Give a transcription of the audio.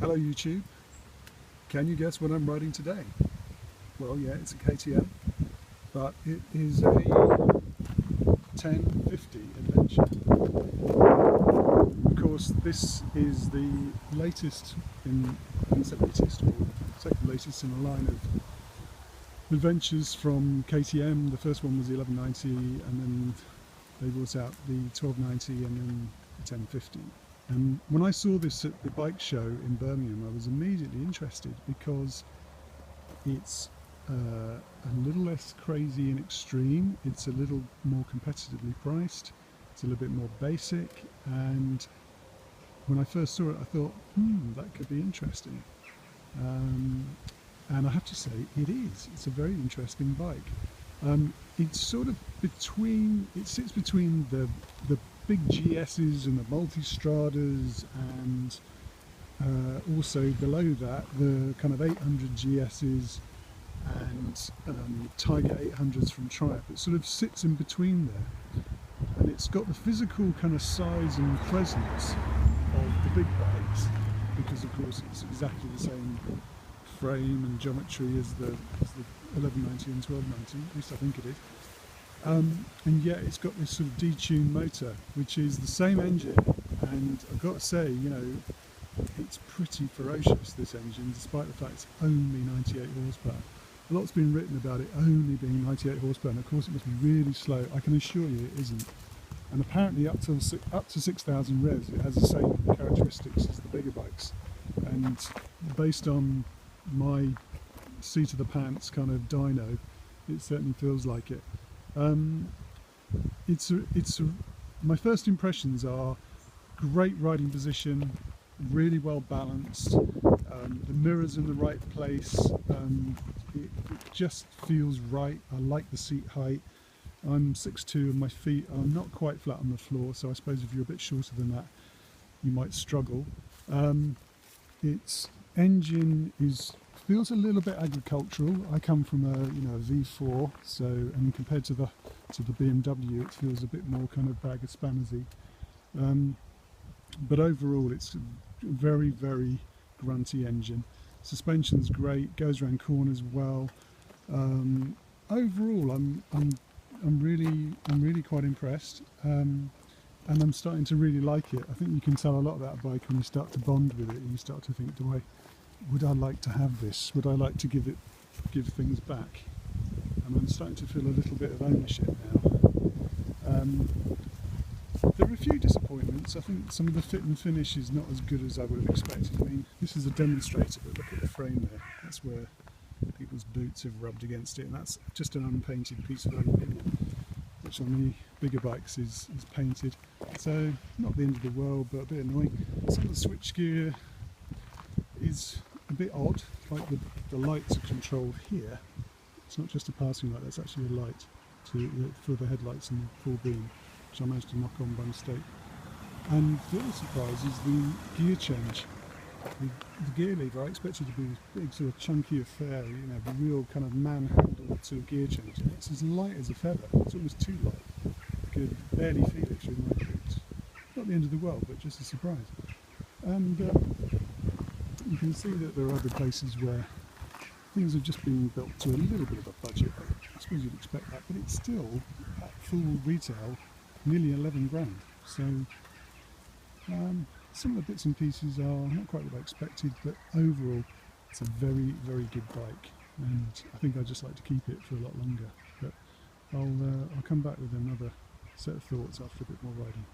Hello YouTube, can you guess what I'm riding today? Well, yeah, it's a KTM, but it is a 1050 Adventure. Of course, this is the latest in, latest, or second latest in a line of adventures from KTM. The first one was the 1190, and then they brought out the 1290 and then the 1050. And when I saw this at the bike show in Birmingham, I was immediately interested because it's a little less crazy and extreme. It's a little more competitively priced. It's a little bit more basic. And when I first saw it, I thought, that could be interesting. And I have to say, it is. It's a very interesting bike. It's sort of between, it sits between the big GS's and the multi-stradas, and also below that the kind of 800 GS's and Tiger 800s from Triumph. It sort of sits in between there, and it's got the physical kind of size and presence of the big bikes, because of course it's exactly the same frame and geometry as the 1190 and 1290, at least I think it is. And yet it's got this sort of detuned motor, which is the same engine, and I've got to say, you know, it's pretty ferocious, this engine, despite the fact it's only 98 horsepower. A lot's been written about it only being 98 horsepower, and of course it must be really slow. I can assure you it isn't. And apparently up to 6,000 revs it has the same characteristics as the bigger bikes, and based on my seat of the pants kind of dyno, it certainly feels like it. My first impressions are great riding position, really well balanced, the mirror's in the right place, it just feels right. I like the seat height. I'm 6'2" and my feet are not quite flat on the floor, so I suppose if you're a bit shorter than that you might struggle. Its engine feels a little bit agricultural. I come from a V4, so, and compared to the BMW, it feels a bit more kind of bag of spannersy. But overall, it's a very, very grunty engine. Suspension's great, goes around corners well. Overall, I'm really quite impressed, and I'm starting to really like it. I think you can tell a lot about a bike when you start to bond with it, and you start to think, would I like to have this? Would I like to give things back? And I'm starting to feel a little bit of ownership now. There are a few disappointments. I think some of the fit and finish is not as good as I would have expected. I mean, this is a demonstrator, but look at the frame there. That's where people's boots have rubbed against it, and that's just an unpainted piece of aluminium, which on the bigger bikes is painted. So not the end of the world, but a bit annoying. Some of the switchgear is a bit odd, like the lights are controlled here. It's not just a passing light, that's actually a light for the headlights and the full beam, which I managed to knock on by mistake. And the other surprise is the gear change. The gear lever, I expected to be this big sort of chunky affair, the real kind of manhandle to a gear change. And it's as light as a feather. It's almost too light. I could barely feel it through my boots. Not the end of the world, but just a surprise. And you can see that there are other places where things have just been built to a little bit of a budget. I suppose you'd expect that, but it's still at full retail, nearly 11 grand. So some of the bits and pieces are not quite what I expected, but overall it's a very, very good bike, and I think I'd just like to keep it for a lot longer. But I'll come back with another set of thoughts after a bit more riding.